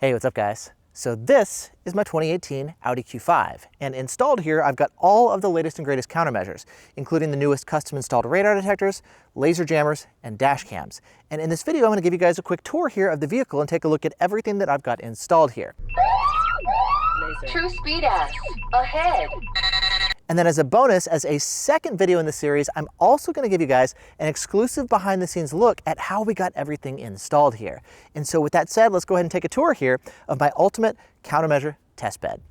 Hey, what's up guys? So this is my 2018 Audi Q5, and installed here I've got all of the latest and greatest countermeasures, including the newest custom installed radar detectors, laser jammers, and dash cams. And in this video I'm going to give you guys a quick tour here of the vehicle and take a look at everything that I've got installed here. True speed S, ahead. And then as a bonus, as a second video in the series, I'm also going to give you guys an exclusive behind the scenes look at how we got everything installed here. And so with that said, let's go ahead and take a tour here of my ultimate countermeasure test bed.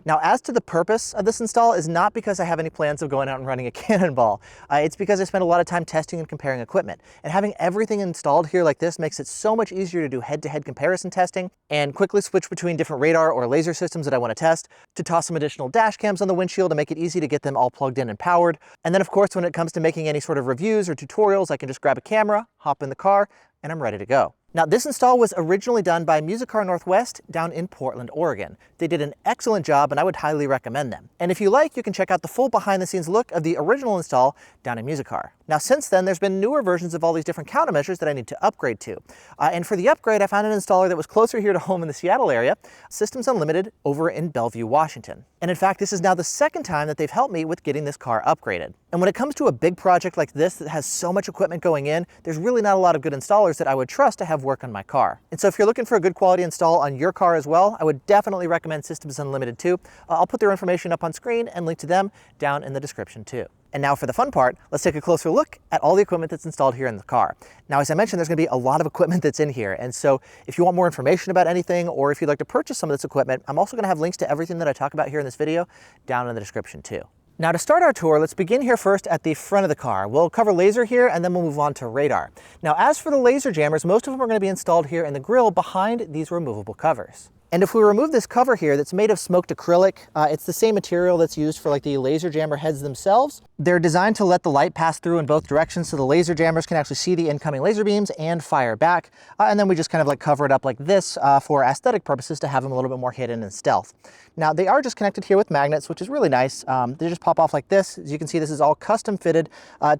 Now, as to the purpose of this install is not because I have any plans of going out and running a cannonball. It's because I spent a lot of time testing and comparing equipment. And having everything installed here like this makes it so much easier to do head-to-head comparison testing and quickly switch between different radar or laser systems that I want to test, to toss some additional dash cams on the windshield to make it easy to get them all plugged in and powered. And then of course, when it comes to making any sort of reviews or tutorials, I can just grab a camera, hop in the car, and I'm ready to go. Now, this install was originally done by Musicar Northwest down in Portland, Oregon. They did an excellent job and I would highly recommend them. And if you like, you can check out the full behind the scenes look of the original install down in Musicar. Now, since then, there's been newer versions of all these different countermeasures that I need to upgrade to. And for the upgrade, I found an installer that was closer here to home in the Seattle area, Systems Unlimited over in Bellevue, Washington. And in fact, this is now the second time that they've helped me with getting this car upgraded. And when it comes to a big project like this that has so much equipment going in, there's really not a lot of good installers that I would trust to have work on my car. And so if you're looking for a good quality install on your car as well, I would definitely recommend Systems Unlimited too. I'll put their information up on screen and link to them down in the description too. And now for the fun part, let's take a closer look at all the equipment that's installed here in the car. Now, as I mentioned, there's going to be a lot of equipment that's in here. And so if you want more information about anything, or if you'd like to purchase some of this equipment, I'm also going to have links to everything that I talk about here in this video down in the description too. Now, to start our tour, let's begin here first at the front of the car. We'll cover laser here and then we'll move on to radar. Now, as for the laser jammers, most of them are going to be installed here in the grille behind these removable covers. And if we remove this cover here that's made of smoked acrylic, it's the same material that's used for like the laser jammer heads themselves. They're designed to let the light pass through in both directions so the laser jammers can actually see the incoming laser beams and fire back. And then we just kind of like cover it up like this for aesthetic purposes to have them a little bit more hidden and stealth. Now, they are just connected here with magnets, which is really nice. They just pop off like this. As you can see, this is all custom fitted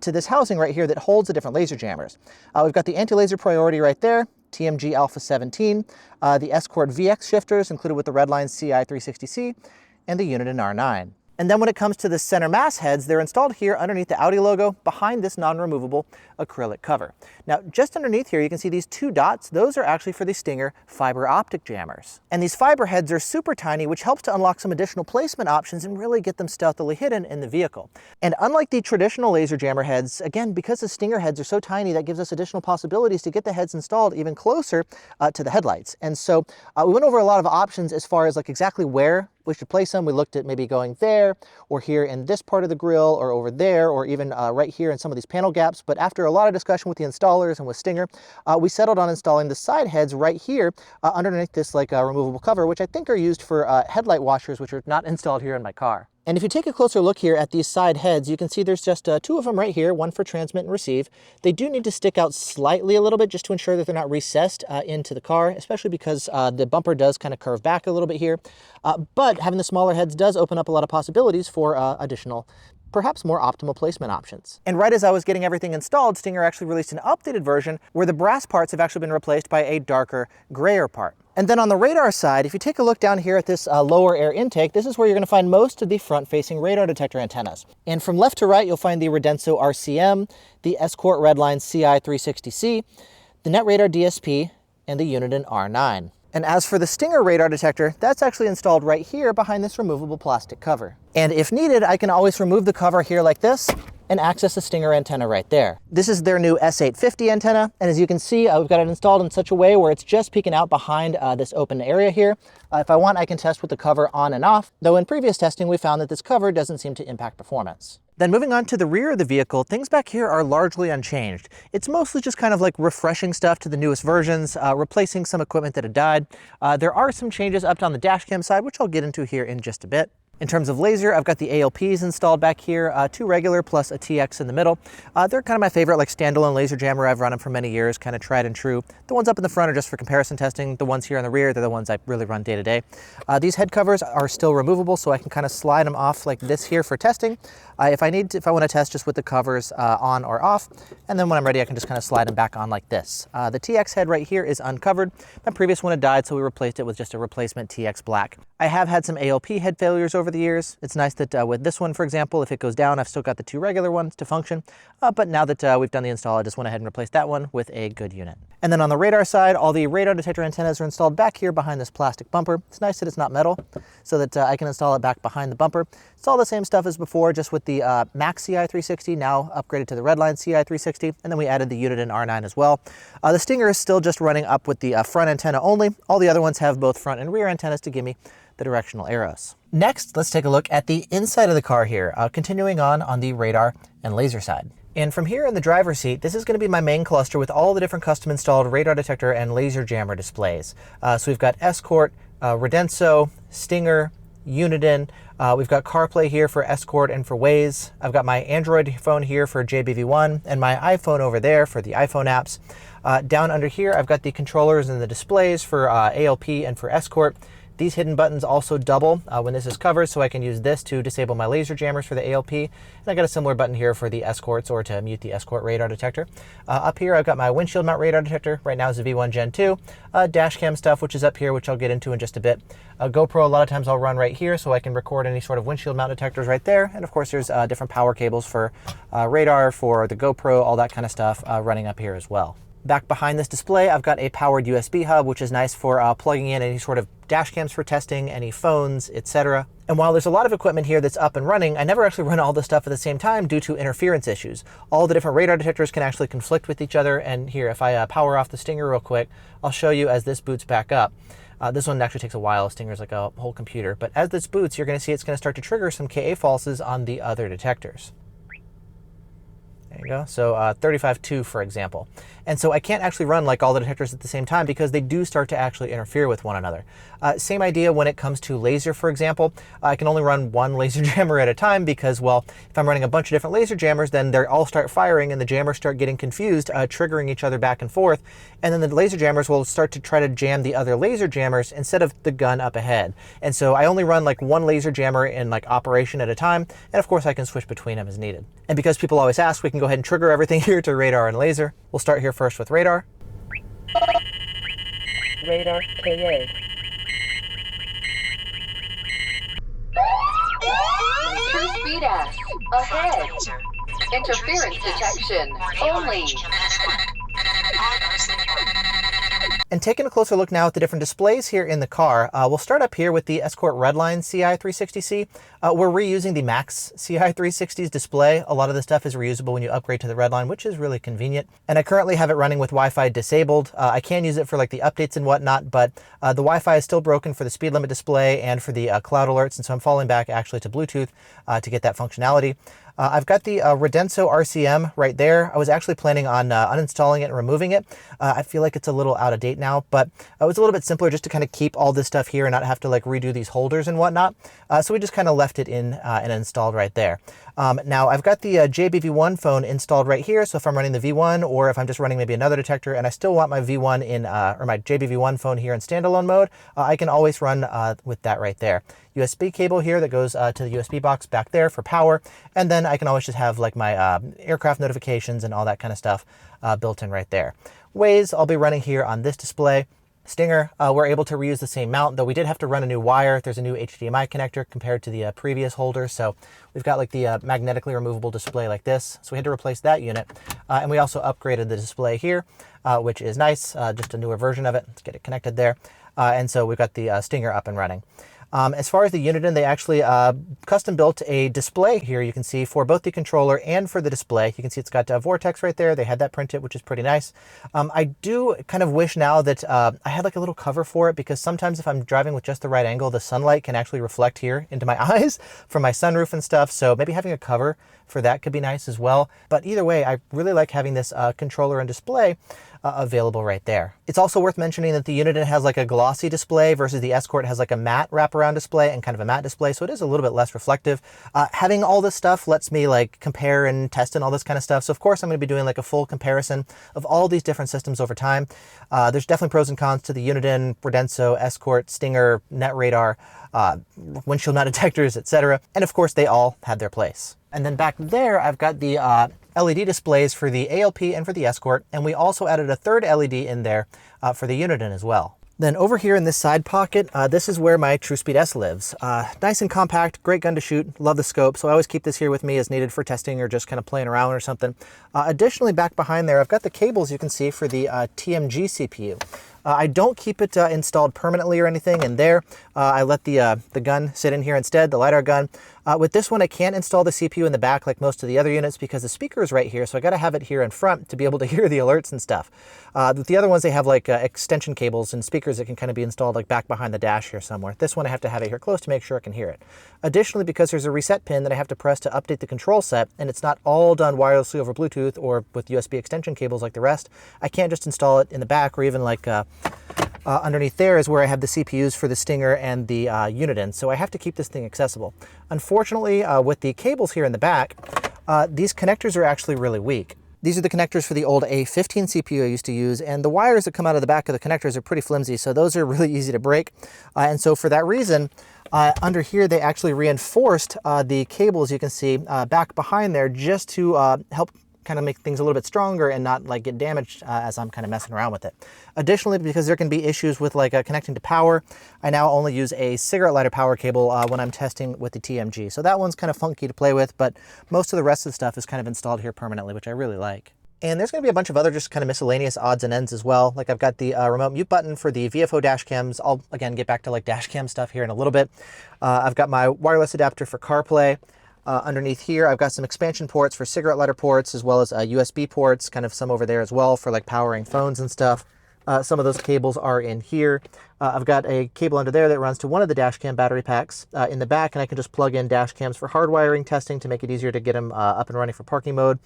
to this housing right here that holds the different laser jammers. We've got the anti-laser priority right there, TMG Alpha 17, the Escort VX shifters included with the Redline CI 360C, and the Uniden R9. And then when it comes to the center mass heads, they're installed here underneath the Audi logo behind this non-removable acrylic cover. Now, just underneath here, you can see these two dots. Those are actually for the Stinger fiber optic jammers. And these fiber heads are super tiny, which helps to unlock some additional placement options and really get them stealthily hidden in the vehicle. And unlike the traditional laser jammer heads, again, because the Stinger heads are so tiny, that gives us additional possibilities to get the heads installed even closer to the headlights. And so we went over a lot of options as far as like exactly where we should place them. We looked at maybe going there or here in this part of the grille or over there or even right here in some of these panel gaps. But after a lot of discussion with the installers and with Stinger, we settled on installing the side heads right here underneath this like removable cover, which I think are used for headlight washers, which are not installed here in my car. And if you take a closer look here at these side heads, you can see there's just two of them right here, one for transmit and receive. They do need to stick out slightly a little bit just to ensure that they're not recessed into the car, especially because the bumper does kind of curve back a little bit here. But having the smaller heads does open up a lot of possibilities for additional, perhaps more optimal placement options. And right as I was getting everything installed, Stinger actually released an updated version where the brass parts have actually been replaced by a darker, grayer part. And then on the radar side, if you take a look down here at this lower air intake, this is where you're going to find most of the front-facing radar detector antennas. And from left to right, you'll find the Redenso RCM, the Escort Redline CI 360C, the NetRadar DSP, and the Uniden R9. And as for the Stinger radar detector, that's actually installed right here behind this removable plastic cover. And if needed, I can always remove the cover here like this and access the Stinger antenna right there. This is their new S850 antenna, and as you can see, we've got it installed in such a way where it's just peeking out behind this open area here. If I want, I can test with the cover on and off, though in previous testing we found that this cover doesn't seem to impact performance. Then moving on to the rear of the vehicle, things back here are largely unchanged. It's mostly just kind of like refreshing stuff to the newest versions, replacing some equipment that had died. There are some changes up on the dash cam side, which I'll get into here in just a bit. In terms of laser, I've got the ALPs installed back here, 2 regular plus a TX in the middle. They're kind of my favorite like standalone laser jammer. I've run them for many years, kind of tried and true. The ones up in the front are just for comparison testing. The ones here on the rear, they're the ones I really run day to day. These head covers are still removable, so I can kind of slide them off like this here for testing. If I want to test just with the covers on or off, and then when I'm ready, I can just kind of slide them back on like this. The TX head right here is uncovered. My previous one had died, so we replaced it with just a replacement TX black. I have had some ALP head failures over the years. It's nice that with this one, for example, if it goes down, I've still got the 2 regular ones to function. But now that we've done the install, I just went ahead and replaced that one with a good unit. And then on the radar side, all the radar detector antennas are installed back here behind this plastic bumper. It's nice that it's not metal, so that I can install it back behind the bumper. It's all the same stuff as before, just with the Max CI360, now upgraded to the Redline CI360, and then we added the unit in R9 as well. The Stinger is still just running up with the front antenna only. All the other ones have both front and rear antennas to give me the directional arrows. Next, let's take a look at the inside of the car here, continuing on the radar and laser side. And from here in the driver's seat, this is going to be my main cluster with all the different custom installed radar detector and laser jammer displays. So we've got Escort, Redenso, Stinger, Uniden. We've got CarPlay here for Escort and for Waze. I've got my Android phone here for JBV1 and my iPhone over there for the iPhone apps. Down under here, I've got the controllers and the displays for ALP and for Escort. These hidden buttons also double when this is covered, so I can use this to disable my laser jammers for the ALP. And I got a similar button here for the Escorts or to mute the Escort radar detector. Up here, I've got my windshield mount radar detector. Right now is a V1 Gen 2. Dashcam stuff, which is up here, which I'll get into in just a bit. GoPro, a lot of times I'll run right here, so I can record any sort of windshield mount detectors right there. And of course, there's different power cables for radar, for the GoPro, all that kind of stuff running up here as well. Back behind this display, I've got a powered USB hub, which is nice for plugging in any sort of dash cams for testing, any phones, etc. And while there's a lot of equipment here that's up and running, I never actually run all this stuff at the same time due to interference issues. All the different radar detectors can actually conflict with each other. And here, if I power off the Stinger real quick, I'll show you as this boots back up. This one actually takes a while. Stinger's like a whole computer. But as this boots, you're going to see it's going to start to trigger some KA falses on the other detectors. There you go. So 35.2, for example. And so I can't actually run like all the detectors at the same time because they do start to actually interfere with one another. Same idea when it comes to laser, for example. I can only run one laser jammer at a time because, well, if I'm running a bunch of different laser jammers, then they all start firing and the jammers start getting confused, triggering each other back and forth. And then the laser jammers will start to try to jam the other laser jammers instead of the gun up ahead. And so I only run like one laser jammer in like operation at a time. And of course I can switch between them as needed. And because people always ask, we can go ahead and trigger everything here to radar and laser. We'll start here first with radar. Radar KA. True speed S. Ahead. Interference detection. Only. And taking a closer look now at the different displays here in the car, we'll start up here with the Escort Redline CI360C. We're reusing the Max CI360's display. A lot of the stuff is reusable when you upgrade to the Redline, which is really convenient. And I currently have it running with Wi-Fi disabled. I can use it for like the updates and whatnot, but the Wi-Fi is still broken for the speed limit display and for the cloud alerts, and so I'm falling back actually to Bluetooth to get that functionality. I've got the Redenso RCM right there. I was actually planning on uninstalling it and removing it. I feel like it's a little out of date now, but it was a little bit simpler just to kind of keep all this stuff here and not have to like redo these holders and whatnot. So we just kind of left it in and installed right there. Now I've got the JBV1 phone installed right here. So if I'm running the V1 or if I'm just running maybe another detector and I still want my V1 in or my JBV1 phone here in standalone mode, I can always run with that right there. USB cable here that goes to the USB box back there for power. And then I can always just have like my aircraft notifications and all that kind of stuff built in right there. Waze, I'll be running here on this display. Stinger, we're able to reuse the same mount, though we did have to run a new wire. There's a new HDMI connector compared to the previous holder. So we've got like the magnetically removable display like this. So we had to replace that unit. And we also upgraded the display here, which is nice, just a newer version of it. Let's get it connected there. And so we've got the Stinger up and running. As far as the Uniden, they actually custom built a display here you can see for both the controller and for the display. You can see it's got Vortex right there. They had that printed, which is pretty nice. I do kind of wish now that I had like a little cover for it, because sometimes if I'm driving with just the right angle, the sunlight can actually reflect here into my eyes from my sunroof and stuff. So maybe having a cover for that could be nice as well. But either way, I really like having this controller and display. available right there. It's also worth mentioning that the Uniden has like a glossy display versus the Escort has like a matte wraparound display and kind of a matte display, so it is a little bit less reflective. Having all this stuff lets me like compare and test and all this kind of stuff, so of course I'm going to be doing like a full comparison of all these different systems over time. There's definitely pros and cons to the Uniden, Redenso, Escort, Stinger, Net Radar, windshield mount detectors, etc. And of course they all have their place. And then back there I've got the LED displays for the ALP and for the Escort, and we also added a third LED in there for the Uniden as well. Then over here in this side pocket, this is where my TrueSpeed S lives. Nice and compact, great gun to shoot, love the scope, so I always keep this here with me as needed for testing or just kind of playing around or something. Additionally, back behind there, I've got the cables you can see for the TMG CPU. I don't keep it installed permanently or anything in there. I let the gun sit in here instead, the LiDAR gun. With this one, I can't install the CPU in the back like most of the other units because the speaker is right here, so I gotta have it here in front to be able to hear the alerts and stuff. With the other ones, they have like extension cables and speakers that can kind of be installed like back behind the dash here somewhere. This one, I have to have it here close to make sure I can hear it. Additionally, because there's a reset pin that I have to press to update the control set, and it's not all done wirelessly over Bluetooth or with USB extension cables like the rest, I can't just install it in the back or even like underneath there is where I have the CPUs for the Stinger and the Uniden, so I have to keep this thing accessible. Unfortunately, with the cables here in the back, these connectors are actually really weak. These are the connectors for the old A15 CPU I used to use, and the wires that come out of the back of the connectors are pretty flimsy, so those are really easy to break. And so for that reason, under here they actually reinforced the cables you can see back behind there just to help kind of make things a little bit stronger and not like get damaged as I'm kind of messing around with it. Additionally, because there can be issues with like connecting to power, I now only use a cigarette lighter power cable when I'm testing with the TMG. So that one's kind of funky to play with, but most of the rest of the stuff is kind of installed here permanently, which I really like. And there's going to be a bunch of other just kind of miscellaneous odds and ends as well. Like I've got the remote mute button for the VFO dash cams. I'll again get back to like dash cam stuff here in a little bit. I've got my wireless adapter for CarPlay. Underneath here, I've got some expansion ports for cigarette lighter ports, as well as USB ports, kind of some over there as well for like powering phones and stuff. Some of those cables are in here. I've got a cable under there that runs to one of the Dashcam battery packs in the back, and I can just plug in dash cams for hardwiring testing to make it easier to get them up and running for parking mode.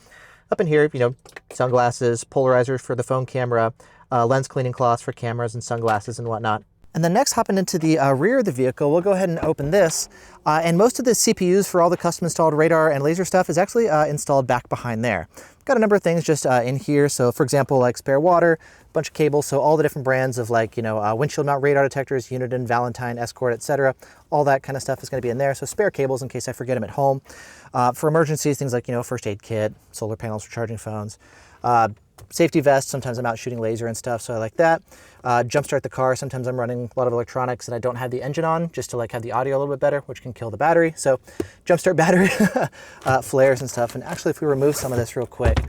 Up in here, you know, sunglasses, polarizers for the phone camera, lens cleaning cloths for cameras and sunglasses and whatnot. And then next, hopping into the rear of the vehicle, we'll go ahead and open this. And most of the CPUs for all the custom installed radar and laser stuff is actually installed back behind there. Got a number of things just in here. So for example, like spare water, a bunch of cables. So all the different brands of like, you know, windshield mount radar detectors, Uniden, Valentine, Escort, etc. All that kind of stuff is going to be in there. So spare cables in case I forget them at home. For emergencies, things like, you know, first aid kit, solar panels for charging phones. Safety vest, sometimes I'm out shooting laser and stuff, so I like that. Jumpstart the car, sometimes I'm running a lot of electronics and I don't have the engine on, just to like have the audio a little bit better, which can kill the battery. So jumpstart battery, flares and stuff. And actually, if we remove some of this real quick,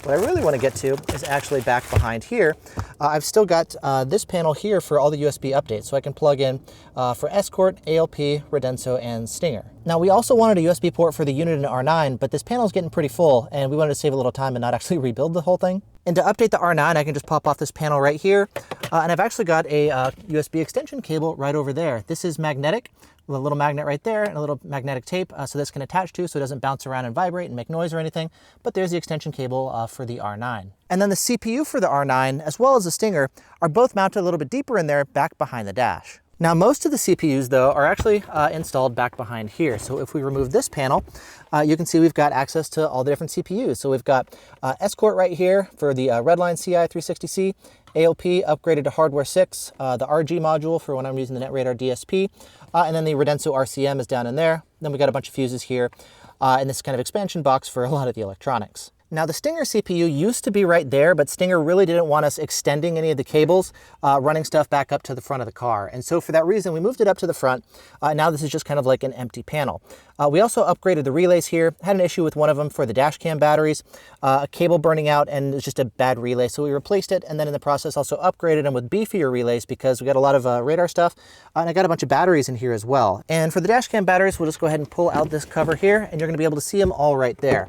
what I really want to get to is actually back behind here. I've still got this panel here for all the USB updates, so I can plug in for Escort, ALP, Redenso, and Stinger. Now, we also wanted a USB port for the Uniden R9, but this panel is getting pretty full, and we wanted to save a little time and not actually rebuild the whole thing. And to update the R9, I can just pop off this panel right here, and I've actually got a USB extension cable right over there. This is magnetic, with a little magnet right there and a little magnetic tape, so this can attach to so it doesn't bounce around and vibrate and make noise or anything. But there's the extension cable for the R9. And then the CPU for the R9, as well as the Stinger, are both mounted a little bit deeper in there, back behind the dash. Now, most of the CPUs, though, are actually installed back behind here. So if we remove this panel, you can see we've got access to all the different CPUs. So we've got Escort right here for the Redline CI360C, ALP upgraded to hardware 6, the RG module for when I'm using the Net Radar DSP, and then the Redenso RCM is down in there. Then we got a bunch of fuses here, and this kind of expansion box for a lot of the electronics. Now, the Stinger CPU used to be right there, but Stinger really didn't want us extending any of the cables, running stuff back up to the front of the car. And so for that reason, we moved it up to the front. Now this is just kind of like an empty panel. We also upgraded the relays here. Had an issue with one of them for the Dashcam batteries, a cable burning out, and it's just a bad relay. So we replaced it, and then in the process also upgraded them with beefier relays because we got a lot of radar stuff. And I got a bunch of batteries in here as well. And for the Dashcam batteries, we'll just go ahead and pull out this cover here, and you're gonna be able to see them all right there.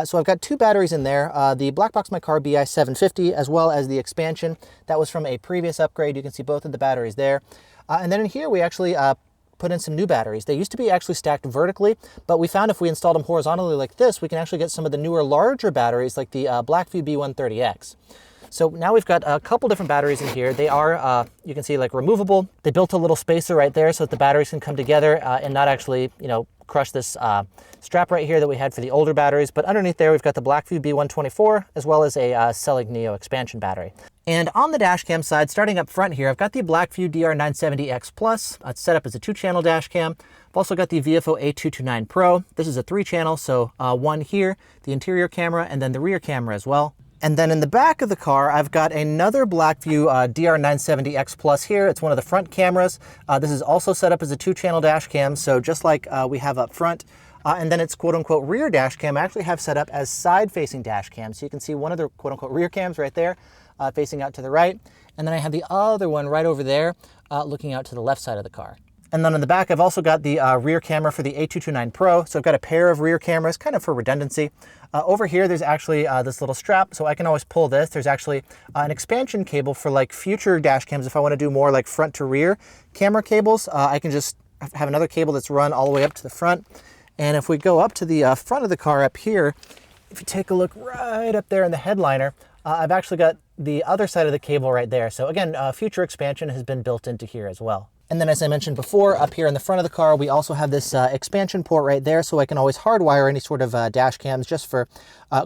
So I've got two batteries in there, the Black Box My Car BI 750, as well as the expansion. That was from a previous upgrade. You can see both of the batteries there. And then in here, we actually put in some new batteries. They used to be actually stacked vertically, but we found if we installed them horizontally like this, we can actually get some of the newer, larger batteries like the Blackview B130X. So now we've got a couple different batteries in here. They are, you can see, like removable. They built a little spacer right there so that the batteries can come together and not actually, you know, crush this strap right here that we had for the older batteries. But underneath there, we've got the Blackview B124 as well as a Selig Neo expansion battery. And on the dash cam side, starting up front here, I've got the Blackview DR970X Plus. It's set up as a 2-channel dash cam. I've also got the VFO A229 Pro. This is a 3-channel, so one here, the interior camera, and then the rear camera as well. And then in the back of the car, I've got another Blackview DR970X Plus here. It's one of the front cameras. This is also set up as a 2-channel dash cam, so just like we have up front. And then its quote-unquote rear dash cam I actually have set up as side-facing dash cams. So you can see one of the quote-unquote rear cams right there, facing out to the right. And then I have the other one right over there, looking out to the left side of the car. And then in the back, I've also got the rear camera for the A229 Pro. So I've got a pair of rear cameras, kind of for redundancy. Over here, there's actually this little strap, so I can always pull this. There's actually an expansion cable for like future dash cams. If I want to do more like front to rear camera cables, I can just have another cable that's run all the way up to the front. And if we go up to the front of the car up here, if you take a look right up there in the headliner, I've actually got the other side of the cable right there. So again, future expansion has been built into here as well. And then as I mentioned before, up here in the front of the car, we also have this expansion port right there, so I can always hardwire any sort of dash cams just for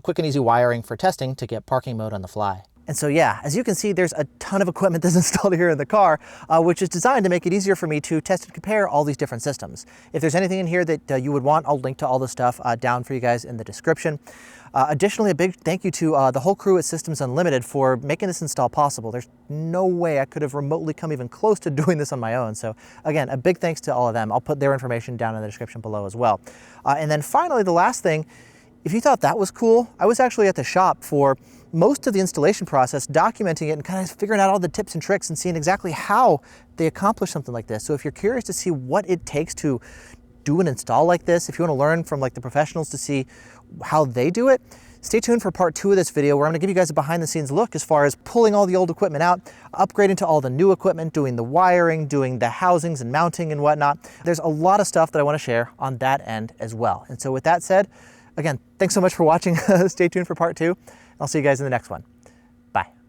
quick and easy wiring for testing to get parking mode on the fly. And so yeah, as you can see, there's a ton of equipment that's installed here in the car, which is designed to make it easier for me to test and compare all these different systems. If there's anything in here that you would want, I'll link to all the stuff down for you guys in the description. Additionally, a big thank you to the whole crew at Systems Unlimited for making this install possible. There's no way I could have remotely come even close to doing this on my own. So again, a big thanks to all of them. I'll put their information down in the description below as well. And then finally, the last thing, if you thought that was cool, I was actually at the shop for most of the installation process, documenting it and kind of figuring out all the tips and tricks and seeing exactly how they accomplish something like this. So if you're curious to see what it takes to do an install like this, if you want to learn from like the professionals to see how they do it, stay tuned for part 2 of this video where I'm going to give you guys a behind the scenes look as far as pulling all the old equipment out, upgrading to all the new equipment, doing the wiring, doing the housings and mounting and whatnot. There's a lot of stuff that I want to share on that end as well. And so with that said, again, thanks so much for watching. Stay tuned for part 2. I'll see you guys in the next one.